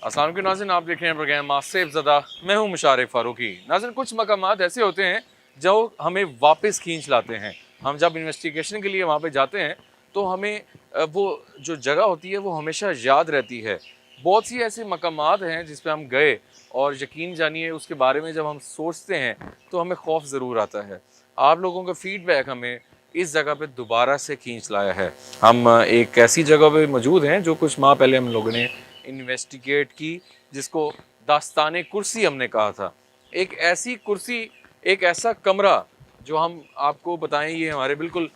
अस्सलाम वालेकुम नाज़रीन, आप देख रहे हैं प्रोग्राम मास्सेफ ज़दा। मैं हूं मुशारिफ फारूकी। नाज़रीन, कुछ मकामात ऐसे होते हैं जो हमें वापस खींच लाते हैं। हम जब इन्वेस्टिगेशन के लिए वहाँ पे जाते हैं तो हमें वो जो जगह होती है वो हमेशा याद रहती है। बहुत सी ऐसे मकामात हैं जिस पे हम गए और यकीन जानिए उसके बारे में जब हम सोचते हैं तो हमें खौफ ज़रूर आता है। आप लोगों का फ़ीडबैक हमें इस जगह पे दोबारा से खींच लाया है। हम एक ऐसी जगह पे मौजूद हैं जो कुछ माह पहले हम लोगों ने इन्वेस्टिगेट की, जिसको दास्ताने कुर्सी हमने कहा था। एक ऐसी कुर्सी, एक ऐसा कमरा जो हम आपको बताएं, ये हमारे बिल्कुल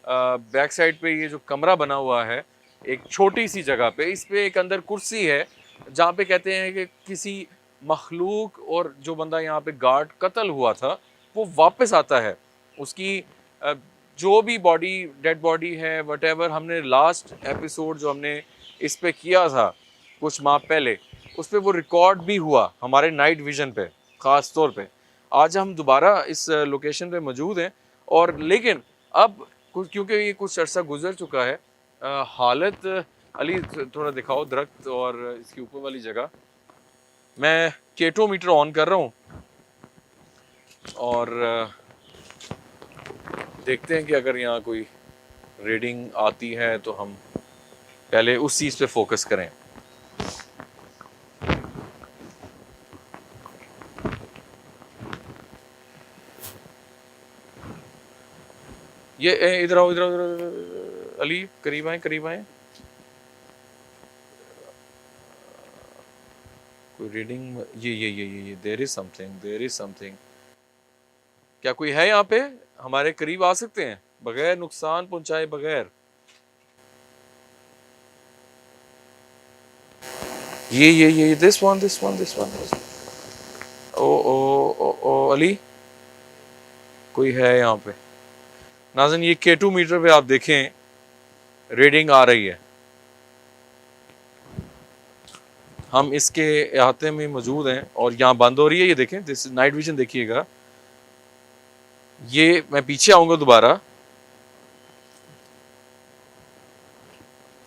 बैक साइड पे ये जो कमरा बना हुआ है एक छोटी सी जगह पे, इस पे एक अंदर कुर्सी है जहाँ पे कहते हैं कि किसी मखलूक और जो बंदा यहाँ पे गार्ड कत्ल हुआ था वो वापस आता है। उसकी जो भी बॉडी, डेड बॉडी है, वटेवर, हमने लास्ट एपिसोड जो हमने इस पे किया था कुछ माह पहले, उस पर वो रिकॉर्ड भी हुआ हमारे नाइट विजन पे ख़ास तौर पे। आज हम दोबारा इस लोकेशन पे मौजूद हैं और लेकिन अब क्योंकि ये कुछ अर्सा गुजर चुका है, हालत अली थोड़ा दिखाओ दरख्त और इसके ऊपर वाली जगह। मैं केटोमीटर ऑन कर रहा हूँ और देखते हैं कि अगर यहाँ कोई रीडिंग आती है तो हम पहले उस चीज़ पे फोकस करें। ये इधर आओ, इधर आओ, इधर अली, करीब आए, करीब आए। कोई रीडिंग, ये there is something, there is something. क्या कोई है यहाँ पे? हमारे करीब आ सकते हैं बगैर नुकसान पहुंचाए बगैर। ये this one, this one, this one. ओ अली, कोई है यहाँ पे? नाज़रीन, ये K2 मीटर पे आप देखें रीडिंग आ रही है। हम इसके अहाते में मौजूद हैं और यहाँ बंद हो रही है। ये देखें, दिस नाइट विजन देखिएगा। ये मैं पीछे आऊंगा दोबारा,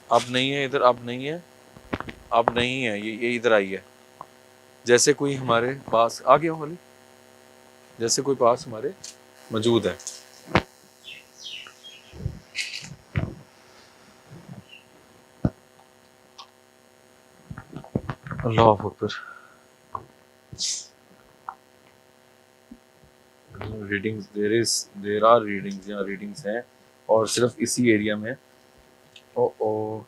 अब नहीं है इधर, अब नहीं है, अब नहीं है। ये इधर आई है, जैसे कोई हमारे पास आ गया वाली, जैसे कोई पास हमारे मौजूद है। अल्लाह अकबर। रीडिंग्स, देयर आर रीडिंग्स, यहाँ रीडिंग्स हैं और सिर्फ इसी एरिया में। ओ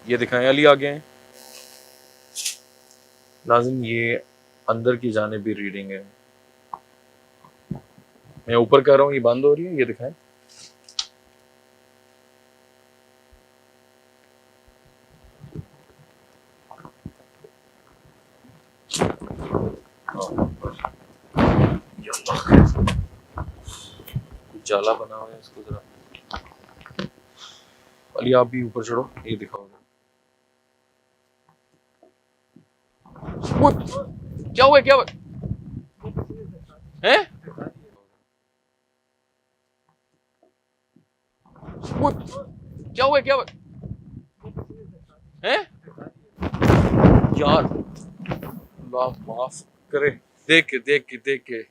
ये दिखाएं, अली आ गए हैं। नाज़रीन, ये अंदर की जानिब भी रीडिंग है। मैं ऊपर कर रहा हूँ, ये बंद हो रही है। ये दिखाएं, जाला बना हुआ है, इसको जरा अली आप भी ऊपर चढ़ो, ये दिखाओ। क्या हुआ, क्या हुआ है? क्या हुआ, क्या हुआ है? यार अल्लाह माफ करे। देख के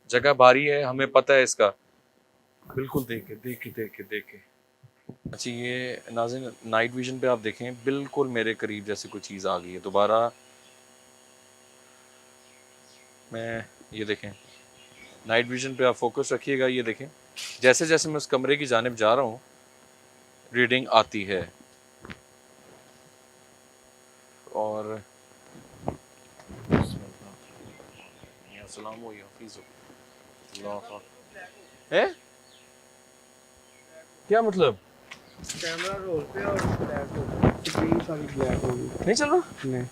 जगह भारी है, हमें पता है इसका। बिल्कुल देख के। अच्छा, ये नाज़रीन नाइट विजन पे आप देखें, बिल्कुल मेरे करीब जैसे कोई चीज़ आ गई है दोबारा। मैं ये देखें, नाइट विजन पे आप फोकस रखिएगा। ये देखें, जैसे जैसे मैं उस कमरे की जानिब जा रहा हूँ रीडिंग आती है। और है क्या मतलब? कैमरा रोल पे और ब्लैक हो गया, स्क्रीन सारी ब्लैक हो गई। नहीं चल रहा? नहीं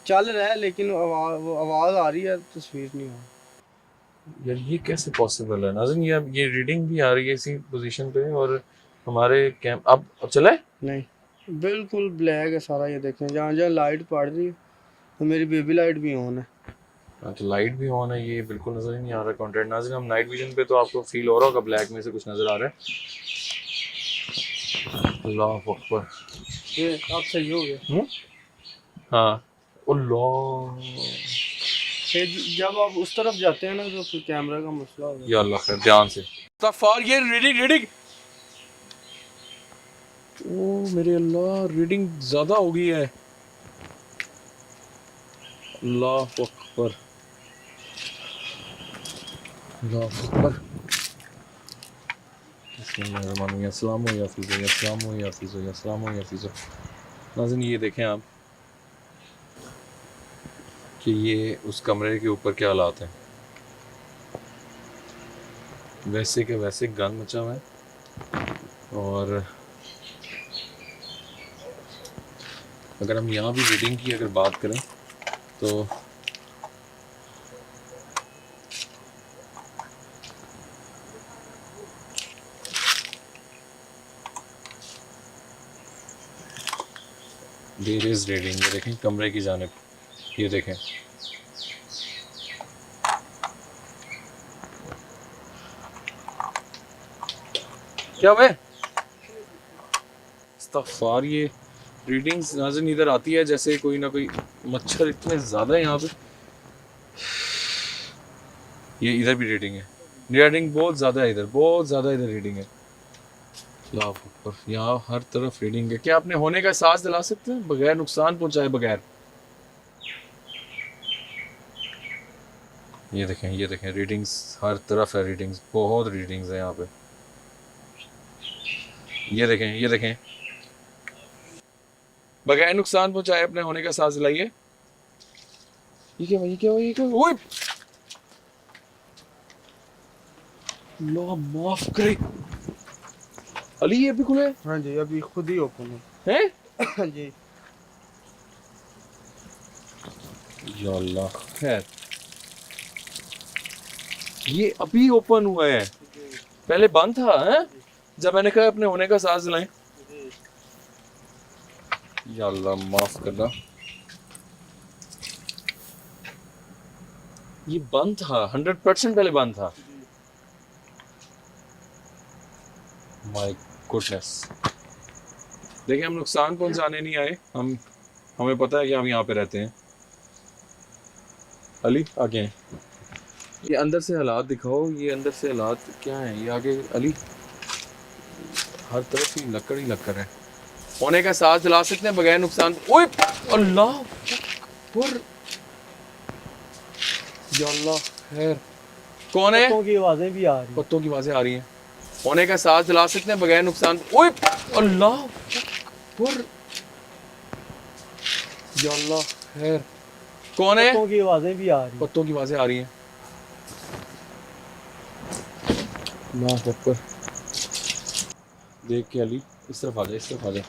चल रहा है लेकिन आवाज आ रही है, तस्वीर नहीं आ रही। यार ये कैसे पॉसिबल है नाज़रीन? ये रीडिंग भी आ रही है इसी पोजीशन पे और हमारे कैम अब चला है? नहीं, बिल्कुल ब्लैक है सारा। ये देखें, जहाँ जहाँ लाइट पड़ रही है, तो मेरी बेबी लाइट भी ऑन है। तो लाइट भी ऑन है, ये बिल्कुल नजर ही नहीं आ रहा कंटेंट। नाज़रीन, हम नाइट विजन पे तो आपको फील हो रहा होगा ब्लैक में से कुछ नजर आ रहा है। अल्लाह अकबर, ये अब सही हो गया। हाँ अल्लाह, फिर जब आप उस तरफ जाते हैं ना तो फिर कैमरा का मसला हो जाता या अल्लाह खैर, ध्यान से। इस्तगफार, ये रीडिंग रीडिंग, ओ मेरे अल्लाह, रीडिंग ज़्यादा हो गई है। अल्लाह अकबर, अल्लाह अकबर। नाज़रीन ये देखें आप कि ये उस कमरे के ऊपर क्या हालात हैं। वैसे के वैसे गंद मचा हुआ है, और अगर हम यहाँ भी रीडिंग की अगर बात करें तो देयर इज रीडिंग। ये देखें कमरे की जानिब, ये देखें क्या हुआ। इस्तग़फ़ार, ये रीडिंग्स नाज़रीन इधर आती है जैसे कोई ना कोई मच्छर इतने ज़्यादा है यहाँ पे। ये इधर भी रीडिंग है, रीडिंग बहुत ज़्यादा है इधर, बहुत ज़्यादा इधर रीडिंग है। अल्लाह अकबर, यहाँ हर तरफ रीडिंग है। क्या आपने होने का एहसास दिला सकते हैं बगैर नुकसान पहुँचाए बगैर? ये देखें रीडिंग्स हर तरफ है, रीडिंग्स बहुत रीडिंग्स है यहाँ पे। ये देखें बगैर नुकसान पहुँचाए अपने होने का एहसास दिलाइए। ओए अल्लाह माफ करे। अली ये भी खुले हाँ जी, अभी खुद ही ओपन है। हैं? हाँ जी, या अल्लाह खैर, ये अभी ओपन हुआ है, पहले बंद था हैं? जब मैंने कहा अपने होने का एहसास दिलाएं। या अल्लाह माफ करना, ये बंद था, 100% पहले बंद था। My goodness. देखिए हम नुकसान पहुंचाने नहीं आए, हमें पता है कि हम यहाँ पे रहते हैं। अली आगे हैं। ये अंदर से हालात दिखाओ, ये अंदर से हालात क्या हैं ये आगे। अली हर तरफ ही लक्कड़ है। होने का एहसास दिला सकते हैं बगैर नुकसान। ओए अल्लाह अकबर, या अल्लाह खैर, कौन है? पत्तों की आवाजें भी आ रही हैं। पत्तों की आवाजें आ रही हैं। होने का एहसास दिला सकते हैं बगैर नुकसान। ओए अल्लाह अकबर, या अल्लाह खैर, कौन है? पत्तों की आवाजें भी आ रही हैं। पत्तों की आवाजें आ रही हैं। अल्लाह अकबर, देख के अली इस तरफ आ जा, इस तरफ आ जा।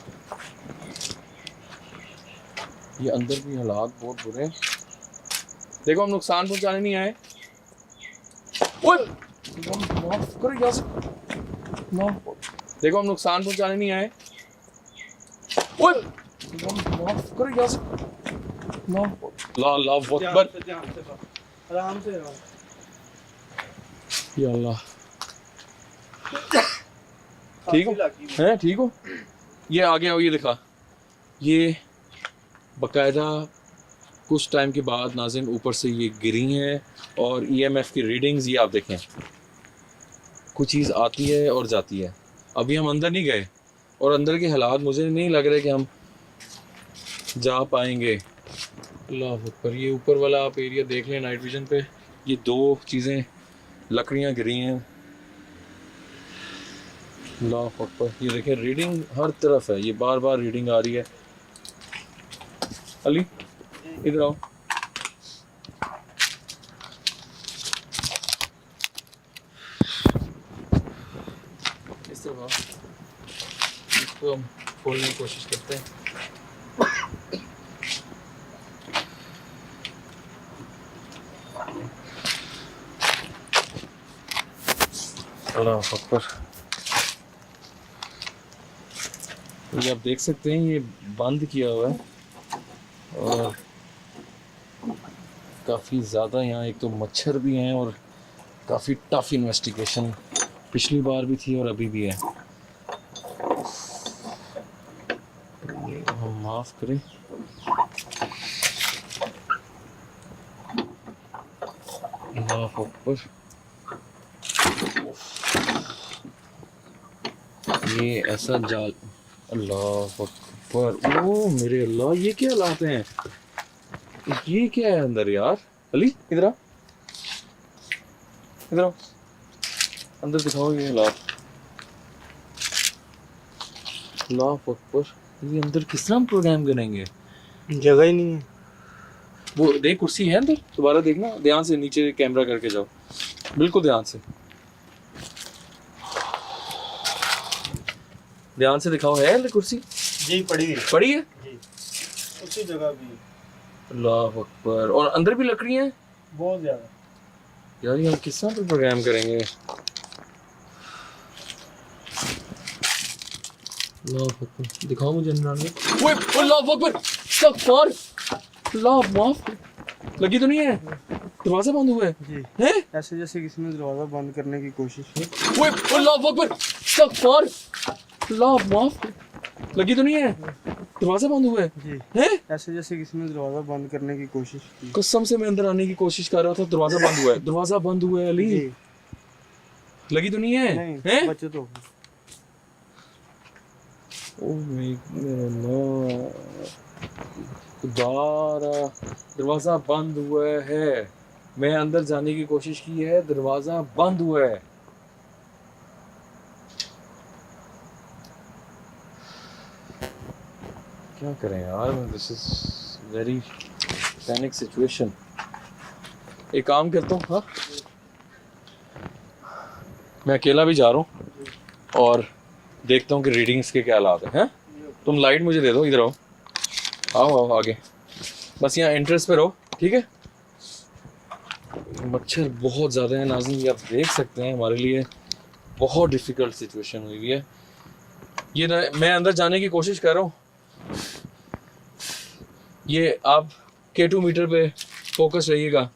ये अंदर भी हालात बहुत बुरे हैं। देखो हम नुकसान पहुंचाने नहीं आए। ओए माफ करो यहाँ से, देखो हम नुकसान पहुंचाने नहीं आए। ओए माफ करो यहाँ से, अल्लाह अकबर, आराम से या अल्लाह। ठीक हो हैं? ठीक हो? ये आ गया, ये दिखा, ये बाकायदा कुछ टाइम के बाद नाज़रीन ऊपर से ये गिरी हैं, और ईएमएफ की रीडिंग्स ये आप देखें, कुछ चीज़ आती है और जाती है। अभी हम अंदर नहीं गए, और अंदर के हालात मुझे नहीं लग रहे कि हम जा पाएंगे। अल्लाह अकबर, ये ऊपर वाला आप एरिया देख लें नाइट विजन पे, ये दो चीज़ें लकड़ियाँ गिरी हैं। अल्लाह अकबर, ये देखें रीडिंग हर तरफ है, ये बार बार रीडिंग आ रही है। अली इधर आओ। इस तरफ आओ, इसको हम खोलने की कोशिश करते हैं। अल्लाह अकबर, ये आप देख सकते हैं ये बंद किया हुआ है, और काफ़ी ज़्यादा यहाँ एक तो मच्छर भी हैं, और काफ़ी टफ इन्वेस्टिगेशन पिछली बार भी थी और अभी भी है। हम माफ करे। अल्लाह अकबर। ये ऐसा जाल, अल्लाह अकबर। ओ मेरे अल्लाह, ये क्या हालात हैं? ये क्या है अंदर यार? अली इधर आ, इधर आओ, अंदर दिखाओ ये हालात। अल्लाह अकबर, ये अंदर किस तरह प्रोग्राम करेंगे? जगह ही नहीं है। वो देख कुर्सी है अंदर, दोबारा देखना ध्यान से, नीचे कैमरा करके जाओ, बिल्कुल ध्यान से, ध्यान से दिखाओ। है अंदर कुर्सी? जी पड़ी है। पड़ी है जी उसी जगह भी। अल्लाह अकबर। और अंदर भी लकड़ियां हैं बहुत ज्यादा। यार, ये हम किस तरह पे प्रोग्राम करेंगे? अल्लाह अकबर, दिखाओ मुझे अंदर आने। ओए अल्लाह अकबर, अस्तगफुर, अल्लाह माफ। लगी तो नहीं है? दरवाजा बंद हुआ है? जी हैं? ऐसे जैसे किसी ने दरवाजा बंद करने की कोशिश की। ओए अल्लाह अकबर, अस्तगफुर, अल्लाह माफ। लगी तो नहीं है? दरवाजा बंद हुआ है? जी हैं? ऐसे जैसे किसी ने दरवाजा बंद करने की कोशिश की। कसम से मैं अंदर आने की कोशिश कर रहा था, दरवाजा बंद हुआ है, दरवाजा बंद हुआ है। अली जी लगी तो नहीं है? नहीं हैं? बच्चे तो ओ मेरा अल्लाह, खुदारा, दरवाजा बंद हुआ है। मैं अंदर जाने की कोशिश की है, दरवाजा बंद हुआ है। क्या करें यार, this is very panic situation. एक काम करता हूँ, हाँ मैं अकेला भी जा रहा हूँ और देखता हूँ कि रीडिंग्स के क्या हालात हैं। तुम लाइट मुझे दे दो, इधर आओ, आओ आओ आगे, बस यहाँ एंट्रेंस पे रहो, ठीक है? मच्छर बहुत ज़्यादा है नाज़रीन, ये आप देख सकते हैं, हमारे लिए बहुत डिफ़िकल्ट सिचुएशन हुई है ये ना। मैं अंदर जाने की कोशिश कर रहा हूँ, ये आप K2 मीटर पे फोकस रहिएगा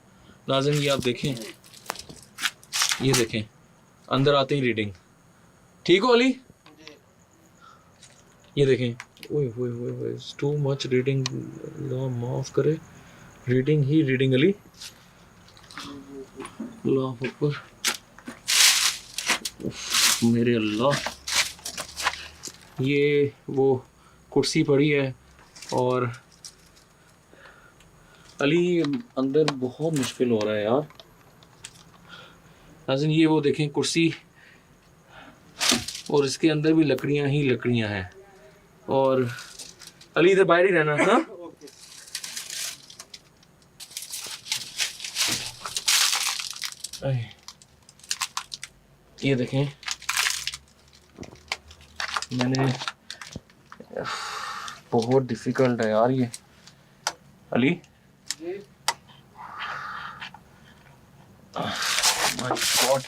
नाज़रीन। ये आप देखें, ये देखें, अंदर आते ही रीडिंग। ठीक हो अली? ये देखें, ओए ओए ओए ओए, टू मच रीडिंग, अल्लाह माफ करे, रीडिंग ही रीडिंग अली, अल्लाह अकबर, उफ, मेरे अल्लाह। ये वो कुर्सी पड़ी है और अली अंदर बहुत मुश्किल हो रहा है यार नाज़रीन। ये वो देखें कुर्सी, और इसके अंदर भी लकड़ियां ही लकड़ियां हैं। और अली इधर बाहर ही रहना, हाँ? ये देखें, मैंने बहुत डिफिकल्ट है यार ये। अली माय गॉड,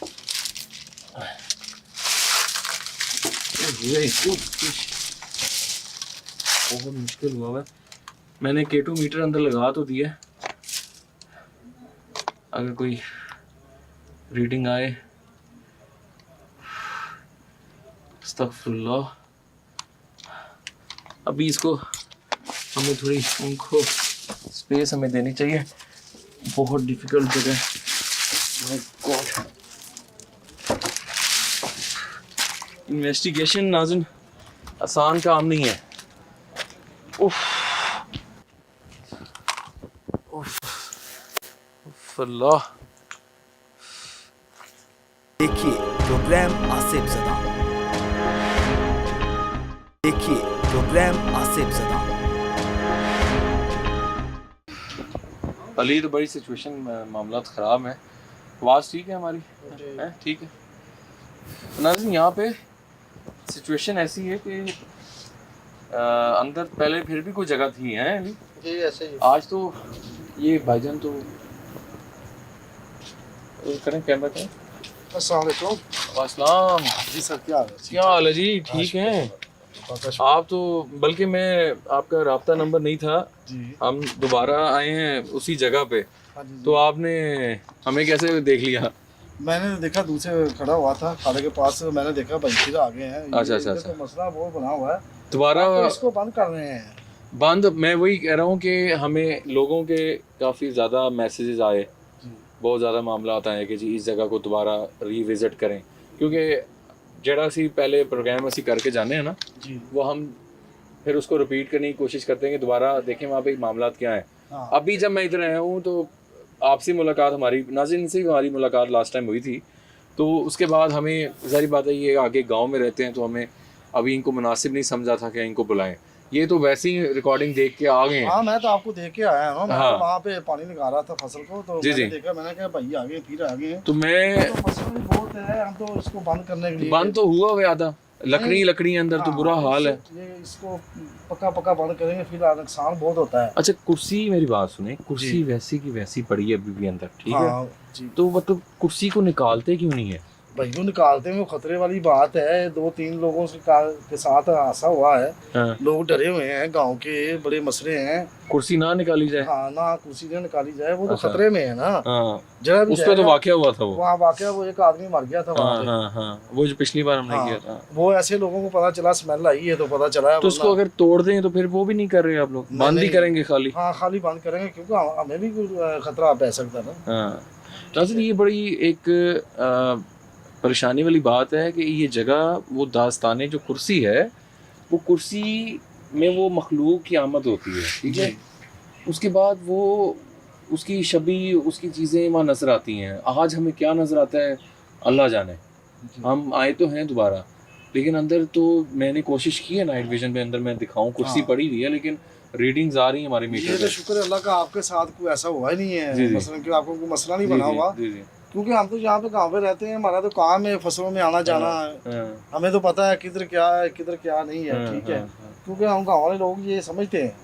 बहुत मुश्किल हुआ है। मैंने K2 मीटर अंदर लगा तो दिया, अगर कोई रीडिंग आए, अस्तगफुरुल्लाह। अभी इसको हमें थोड़ी उनको स्पेस हमें देनी चाहिए, बहुत डिफिकल्ट जगह। माय गॉड, इन्वेस्टिगेशन नाज़रीन आसान काम नहीं है। उफ उफ उफ, अल्लाह। देखिए प्रोग्राम आसिफ ज़दा, देखिए प्रोग्राम आसिफ ज़दा। अली तो बड़ी सिचुएशन, मामला ख़राब है। आवाज़ ठीक है हमारी? है ठीक है नाज़रीन। यहाँ पे सिचुएशन ऐसी है कि अंदर पहले फिर भी कोई जगह थी, है अली? जी ऐसे ही। आज तो ये भाईजान तो करें, कैमरा करें। अस्सलाम वालेकुम। अस्सलाम जी सर, क्या हाल है? क्या हाल है जी? ठीक हैं आप? तो बल्कि मैं, आपका राब्ता नंबर नहीं था जी। हम दोबारा आए हैं उसी जगह पे, हाँ जी, तो आपने हमें कैसे देख लिया? मैंने देखा दूसरे खड़ा हुआ था खाड़े के पास, मैंने देखा भाई फिर आ गए हैं। अच्छा, ये अच्छा, इनका अच्छा। तो मसला बहुत बना हुआ है, दोबारा आप तो इसको बंद कर रहे हैं। बंद, मैं वही कह रहा हूँ कि हमें लोगों के काफ़ी ज़्यादा मैसेजेस आए, बहुत ज़्यादा मामला आता है कि जी इस जगह को दोबारा रीविज़िट करें, क्योंकि जड़ा असी पहले प्रोग्राम असी करके जाने हैं ना जी वो हम फिर उसको रिपीट करने की कोशिश करते हैं कि दोबारा देखें वहाँ पे मामला क्या है। हाँ अभी जब मैं इधर आया हूँ तो आपसी मुलाकात हमारी नाज़रीन से हमारी मुलाकात लास्ट टाइम हुई थी, तो उसके बाद हमें ज़ाहिर बात है ये आगे गांव में रहते हैं तो हमें अभी इनको मुनासिब नहीं समझा था कि इनको बुलाएं। ये तो वैसे ही रिकॉर्डिंग देख के आ गए हैं। हाँ मैं तो आपको देख के आया हूँ। मैं हाँ। तो वहाँ पे पानी निकाल रहा था फसल को, तो जी, मैंने जी। देखा, मैंने कहा भाई आ गए, फिर आ गए। तो मैं तो मसला भी बहुत है, हम तो इसको बंद करने के लिए बंद तो हुआ हुआ था, लकड़ी अंदर तो हाँ, बुरा हाल है। ये इसको पक्का बंद करेंगे फिर नुकसान बहुत होता है। अच्छा कुर्सी, मेरी बात सुने, कुर्सी वैसी की वैसी पड़ी है अभी भी अंदर, ठीक है? हाँ जी। तो मतलब कुर्सी को निकालते क्यों नहीं है? भाई को निकालते हैं, वो खतरे वाली बात है। 2-3 लोगों के साथ हादसा हुआ है। हाँ। लोग लोग डरे हुए हैं, गांव के बड़े मसले हैं। कुर्सी ना निकाली जाए। हाँ ना कुर्सी ना निकाली जाए, वो तो अच्छा। खतरे में है ना। हाँ जरा भी उस पे तो वाकया हुआ था वो। वहाँ वाकया, वो एक आदमी मर गया था वहाँ हाँ पे। हाँ हाँ वो जो पिछली बार हमने किया था। वो ऐसे लोगों को पता चला, स्मेल आई है तो पता चला। तो उसको अगर तोड़ दें तो फिर वो भी नहीं कर रहे आप लोग, बंद ही करेंगे खाली? हाँ खाली बंद करेंगे, क्योंकि हमें भी खतरा पै सकता है ना। हाँ नाज़रीन ये बड़ी एक परेशानी वाली बात है कि ये जगह, वो दास्ताने जो कुर्सी है, वो कुर्सी में वो मखलूक की आमद होती है, ठीक है? उसके बाद वो उसकी शबी, उसकी चीज़ें वहाँ नज़र आती हैं। आज हमें क्या नज़र आता है अल्लाह जाने। हम आए तो हैं दोबारा, लेकिन अंदर तो मैंने कोशिश की है नाइट विजन में अंदर मैं दिखाऊं, कुर्सी पड़ी हुई है लेकिन रीडिंग्स आ रही हैं हमारे मीटर ये पे। तो शुक्र है अल्लाह का, आपके साथ कोई ऐसा हुआ ही नहीं है। जी, जी। मसलन कि आपको कोई मसला नहीं जी, बना जी, हुआ, जी, जी। क्योंकि हम तो यहाँ पे गाँव पे रहते हैं, हमारा तो काम है फसलों में आना जाना है। हाँ, हमें तो पता है किधर क्या है किधर क्या नहीं है, हाँ, ठीक है? हाँ, क्योंकि हम गाँव वाले लोग ये समझते हैं,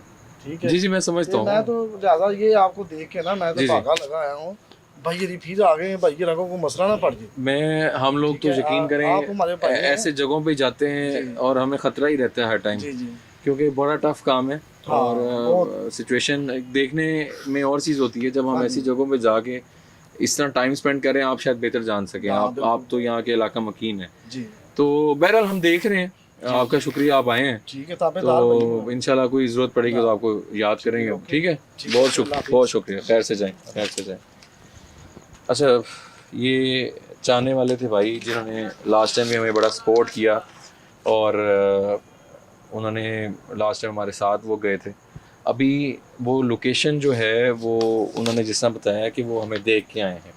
ठीक है? जी जी मैं समझता तो मैं हूँ। तो ज़्यादा ये आपको देख के ना, मैं जी, तो जी। भागा लगा आया हूँ। भाई ये फिर आ गए, भाई ये रंगों को मसला ना पड़ जाए। हम लोग ठीक तो है, यकीन आप हमारे भाई करें हैं। ऐसे जगहों पे जाते हैं और हमें ख़तरा ही रहता है हर टाइम, जी जी क्योंकि बड़ा टफ काम है। हाँ, और सिचुएशन देखने में और चीज़ होती है जब हम हाँ ऐसी जी। जगहों पे जाके इस तरह टाइम स्पेंड करें। आप शायद बेहतर जान सकें, हाँ, आप तो यहाँ के इलाका मकीन है। जी तो बहरहाल हम देख रहे हैं, आपका शुक्रिया आप आए हैं। ठीक है, ताबेदार तो इंशाल्लाह कोई ज़रूरत पड़ेगी तो आपको याद करेंगे हम, ठीक है? बहुत शुक्रिया, खैर से जाएं, खैर से जाएं। अच्छा ये चाहने वाले थे भाई जिन्होंने लास्ट टाइम भी हमें बड़ा सपोर्ट किया, और उन्होंने लास्ट टाइम हमारे साथ वो गए थे। अभी वो लोकेशन जो है वो उन्होंने जिस तरह बताया कि वो हमें देख के आए हैं।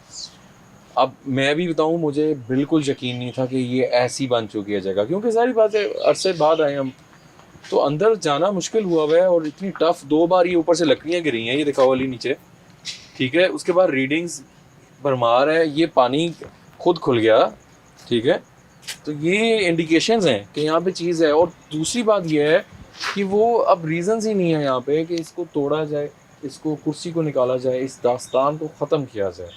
अब मैं भी बताऊं, मुझे बिल्कुल यकीन नहीं था कि ये ऐसी बन चुकी है जगह, क्योंकि सारी बात है अरसे बाद आए हम, तो अंदर जाना मुश्किल हुआ हुआ है। और इतनी टफ, 2 बार ये ऊपर से लकड़ियाँ गिरी हैं, ये दिखाओ वाली नीचे, ठीक है? उसके बाद रीडिंग्स भरमार है, ये पानी खुद खुल गया, ठीक है? तो ये इंडिकेशंस हैं कि यहाँ पे चीज़ है। और दूसरी बात ये है कि वो अब रीजंस ही नहीं है यहाँ पे कि इसको तोड़ा जाए, इसको कुर्सी को निकाला जाए, इस दास्तान को ख़त्म किया जाए।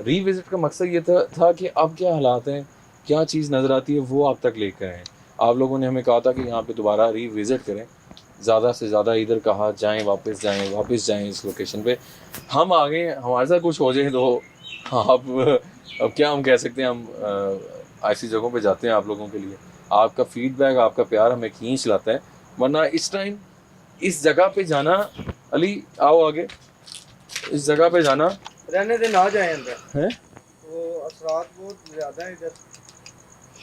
रीविज़िट का मकसद ये था कि अब क्या हालात हैं, क्या चीज़ नज़र आती है, वो आप तक लेकर आएँ। आप लोगों ने हमें कहा था कि यहाँ पे दोबारा रीविज़िट करें, ज़्यादा से ज़्यादा इधर कहा जाएँ, वापस जाएँ इस लोकेशन पे। हम आ गए, हमारे साथ कुछ हो जाए तो आप अब क्या हम कह सकते हैं। हम ऐसी जगहों पे जाते हैं आप लोगों के लिए, आपका फीडबैक, आपका प्यार हमें खींच लाता है। वरना इस टाइम इस जगह पे जाना, अली आओ आगे, इस जगह पे जाना रहने दे, ना जाए अंदर है, वो असरात बहुत ज़्यादा है, इधर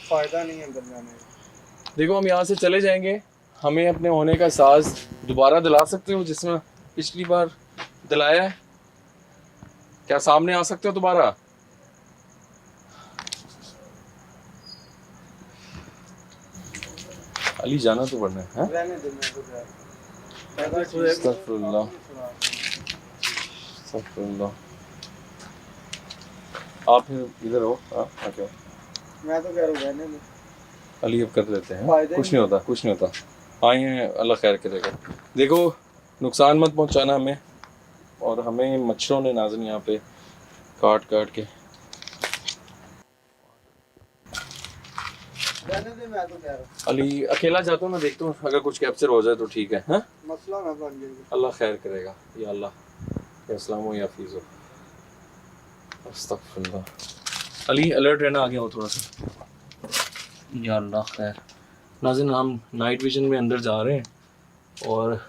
फ़ायदा नहीं है अंदर जाने का। देखो हम यहाँ से चले जाएंगे, हमें अपने होने का एहसास दोबारा दिला सकते हो जिसमें पिछली बार दिलाया है? क्या सामने आ सकते हो दोबारा? अली जाना तो पड़ना है। रहने दे, मैं तो जा अस्तगफुरुल्लाह, अस्तगफुरुल्लाह। आप फिर इधर हो, ओके। मैं तो कह रहा हूँ रहने दे। अली अब कर लेते हैं, फायदे कुछ नहीं होता, कुछ नहीं होता। आए हैं, अल्लाह खैर करेगा। देखो नुकसान मत पहुंचाना हमें, और हमें मच्छरों ने नाज़रीन यहाँ पे काट के। रहने दे, मैं तो कह रहा हूँ। अली अकेला जाता हूँ, मैं देखता हूँ अगर कुछ कैप्चर हो जाए तो ठीक है। हाँ मसला ना बन जाएगा। अल्लाह खैर करेगा, या अल्लाह, या इस्लाम या फीज़ो। अस्तगफुरुल्लाह। अली अलर्ट रहना, आ गया हो थोड़ा सा, या अल्लाह खैर। नाज़रीन हम नाइट विजन में अंदर जा रहे हैं और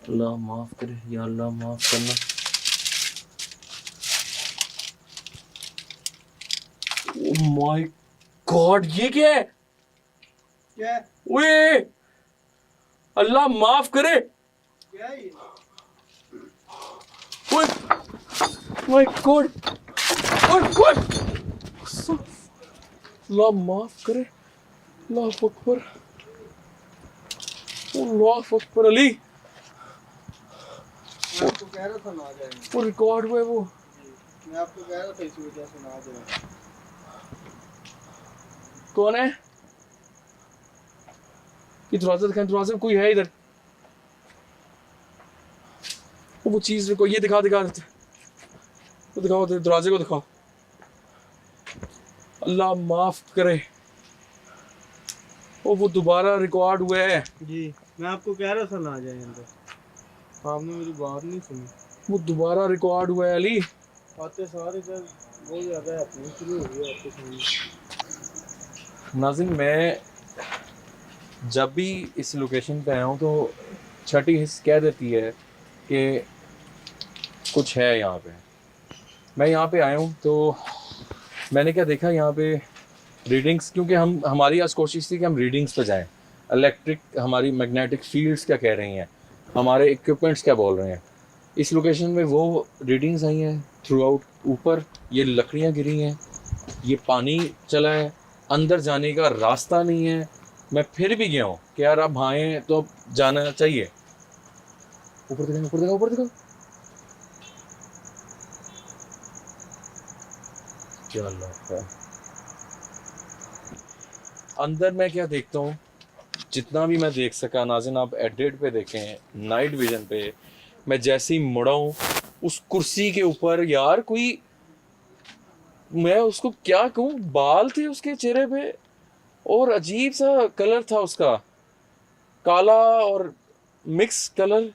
अल्लाह माफ करे या अल्लाह माफ करना। ओह माय गॉड, ये क्या है? क्या है? ओए अल्लाह माफ करे। क्या है ये? ओए माय गॉड, ओए अल्लाह माफ करे, अल्लाह अकबर, अल्लाह अकबर। अली मैं आपको कह रहा था ना आ जाएंगे। वो रिकॉर्ड हुआ है वो। मैं आपको कह रहा था इसी वजह से ना आ जाएंगे। कौन है? ये दरवाजा दिखाएं, दरवाजे में कोई है इधर। वो चीज देखो, ये दिखा दिखा देते, वो दिखाओ, दरवाजे को दिखाओ। अल्लाह माफ करे, वो दोबारा रिकॉर्ड हुआ है। जी मैं आपको कह रहा था ना आ जाए अंदर, आपने मेरी बात नहीं सुनी। वो दोबारा रिकॉर्ड हुआ है अली। आते सारे इधर बहुत ज़्यादा हैपनिंग शुरू हो गई आपके सामने। नाज़िन, मैं जब भी इस लोकेशन पे आया हूँ तो छठी हिस्स कह देती है कि कुछ है यहाँ पे। मैं यहाँ पे आया हूँ तो मैंने क्या देखा यहाँ पे रीडिंग्स, क्योंकि हमारी आज कोशिश थी कि हम रीडिंग्स पे जाएं। इलेक्ट्रिक, हमारी मैग्नेटिक फील्ड्स क्या कह रही हैं, हमारे इक्विपमेंट्स क्या बोल रहे हैं। इस लोकेशन में वो रीडिंग्स आई हैं थ्रू आउट। ऊपर ये लकड़ियाँ गिरी हैं, ये पानी चला है, अंदर जाने का रास्ता नहीं है। मैं फिर भी गया हूँ कि यार अब आए तो अब जाना चाहिए। ऊपर देखो, ऊपर देखो, ऊपर देखो, क्या अल्लाह है। अंदर मैं क्या देखता हूँ, जितना भी मैं देख सका नाज़िन, आप एडिट पे देखें, नाइट विजन पे, मैं जैसे ही मुड़ा हूँ उस कुर्सी के ऊपर यार कोई, मैं उसको क्या कहूँ, बाल थे उसके चेहरे पे और अजीब सा कलर था उसका, काला और मिक्स कलर,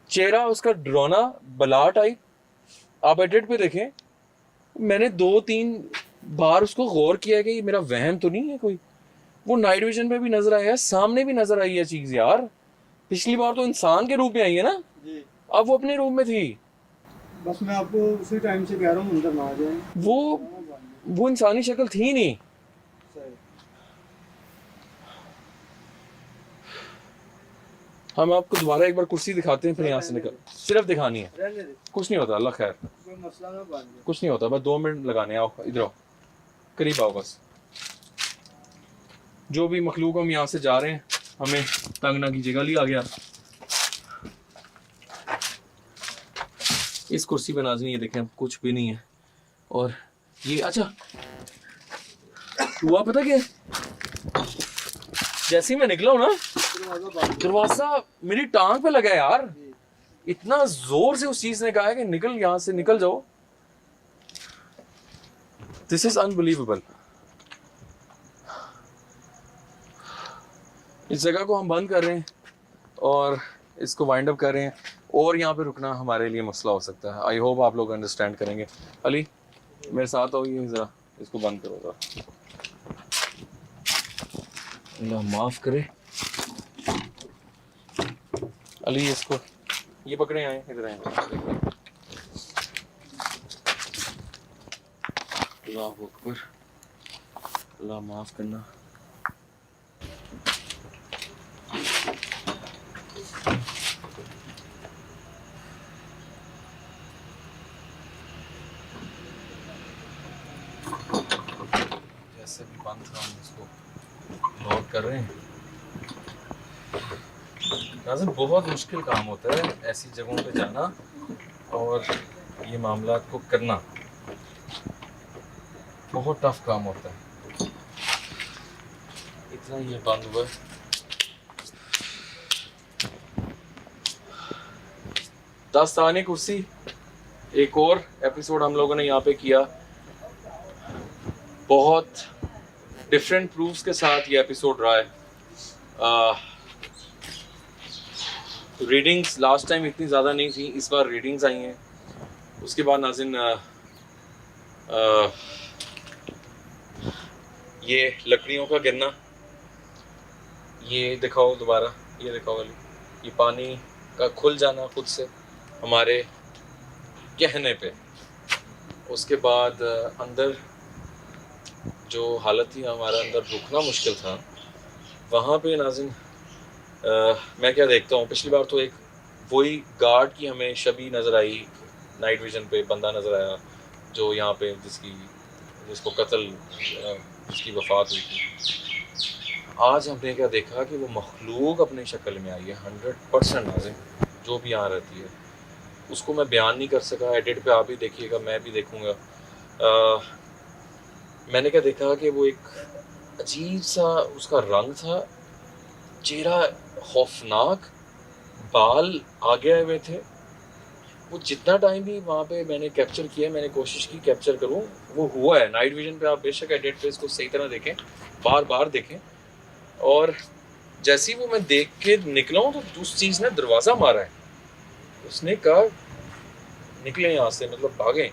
चेहरा उसका डरावना बला टाइप। आप एडिट पे देखें, मैंने 2-3 बार उसको गौर किया कि ये मेरा वहम तो नहीं है कोई। वो नाइट विजन पे भी नजर आया, सामने भी नजर आई है चीज यार। पिछली बार तो इंसान के रूप में आई है ना, जी अब वो अपने रूप में थी। बस मैं आपको उसी टाइम से कह रहा हूँ अंदर ना आ जाए। वो इंसानी शक्ल थी नहीं। सही। हम आपको दोबारा एक बार कुर्सी दिखाते हैं, फिर यहाँ से निकल, सिर्फ दिखानी है, रहने दे, कुछ नहीं होता, अल्लाह खैर, कोई मसला ना बन जाए। कुछ नहीं होता, बस 2 मिनट लगाने। आओ इधर आओ, करीब आओ बस। जो भी मखलूक हम यहाँ से जा रहे हैं, हमें तंग ना कीजिएगा। ली आ गया इस कुर्सी पे नाज़िन, ये देखें कुछ भी नहीं है। और ये अच्छा हुआ पता क्या, जैसे ही मैं निकला हूं ना, दरवाजा मेरी टांग पे लगा है यार। इतना जोर से उस चीज ने कहा है कि निकल, यहां से निकल जाओ। This is unbelievable. इस जगह को हम बंद कर रहे हैं और इसको वाइंड अप कर रहे हैं, और यहाँ पे रुकना हमारे लिए मसला हो सकता है। आई होप आप लोग अंडरस्टैंड करेंगे। अली मेरे साथ आओ, ये जरा इसको बंद करो जरा। अल्लाह माफ करे। अली इसको ये पकड़े, आए इधर आए। अल्लाह अकबर, अल्लाह माफ करना। जैसे भी बंद था हम इसको नोट कर रहे हैं। नाज़िन बहुत मुश्किल काम होता है ऐसी जगहों पे जाना और ये मामला को करना, बहुत टफ काम होता है। इतना ये बंद हुआ। दास्ताने कुर्सी, एक और एपिसोड हम लोगों ने यहाँ पे किया, बहुत डिफरेंट प्रूफ्स के साथ ये एपिसोड रहा है। रीडिंग्स लास्ट टाइम इतनी ज़्यादा नहीं थी, इस बार रीडिंग्स आई हैं। उसके बाद नाज़िन ये लकड़ियों का गिरना, ये दिखाओ दोबारा, ये दिखाओ वाली, ये पानी का खुल जाना खुद से हमारे कहने पे, उसके बाद अंदर जो हालत थी हमारा अंदर रुकना मुश्किल था, वहाँ पे नाज़रीन मैं क्या देखता हूँ, पिछली बार तो एक वही गार्ड की हमें छवि नज़र आई, नाइट विजन पे बंदा नज़र आया जो यहाँ पे जिसको कत्ल जिसकी वफ़ात हुई थी। आज हमने क्या देखा कि वो मखलूक अपनी शक्ल में आई है 100% नाज़रीन, जो भी यहाँ रहती है। उसको मैं बयान नहीं कर सका, एडिट पे आप भी देखिएगा, मैं भी देखूँगा। मैंने क्या देखा कि वो एक अजीब सा उसका रंग था, चेहरा खौफनाक, बाल आगे आए हुए थे। वो जितना टाइम भी वहाँ पे मैंने कैप्चर किया, मैंने कोशिश की कैप्चर करूँ, वो हुआ है। नाइट विजन पे आप बेशक एडिट पे इसको सही तरह देखें, बार बार देखें। और जैसे ही वो मैं देख के निकला हूँ तो उस चीज़ ने दरवाज़ा मारा है, उसने कहा निकले यहाँ से, मतलब भागें।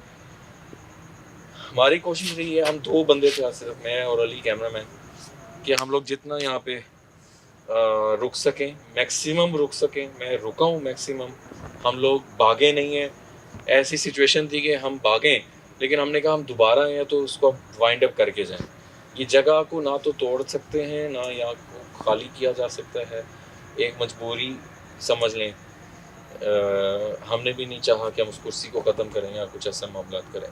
हमारी कोशिश रही है, हम 2 बंदे थे सिर्फ, मैं और अली कैमरामैन, कि हम लोग जितना यहाँ पे रुक सकें, मैक्सिमम रुक सकें। मैं रुका हूँ मैक्सिमम, हम लोग भागे नहीं हैं। ऐसी सिचुएशन थी कि हम भागें, लेकिन हमने कहा हम दोबारा आए हैं तो उसको वाइंड अप करके जाएं। ये जगह को ना तो तोड़ सकते हैं, ना यहाँ को खाली किया जा सकता है, एक मजबूरी समझ लें। हमने भी नहीं चाहा कि हम उस कुर्सी को ख़त्म करें या कुछ ऐसा मामला करें।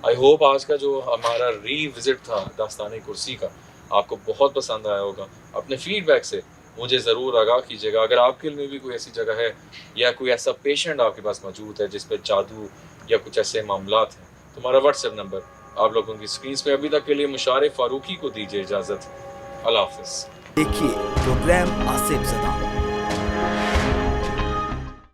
आई होप आज का जो हमारा रीविज़िट था दास्तान कुर्सी का आपको बहुत पसंद आया होगा। अपने फीडबैक से मुझे ज़रूर आगाह कीजिएगा। अगर आपके लिए भी कोई ऐसी जगह है या कोई ऐसा पेशेंट आपके पास मौजूद है जिस पर जादू या कुछ ऐसे मामलात हैं, तो हमारा व्हाट्सएप नंबर आप लोगों की स्क्रीन पे। अभी तक के लिए मुशारे फारूकी को दीजिए इजाज़त। अल्लाह हाफ़िज़। देखिए प्रोग्राम आसिफ ज़दा।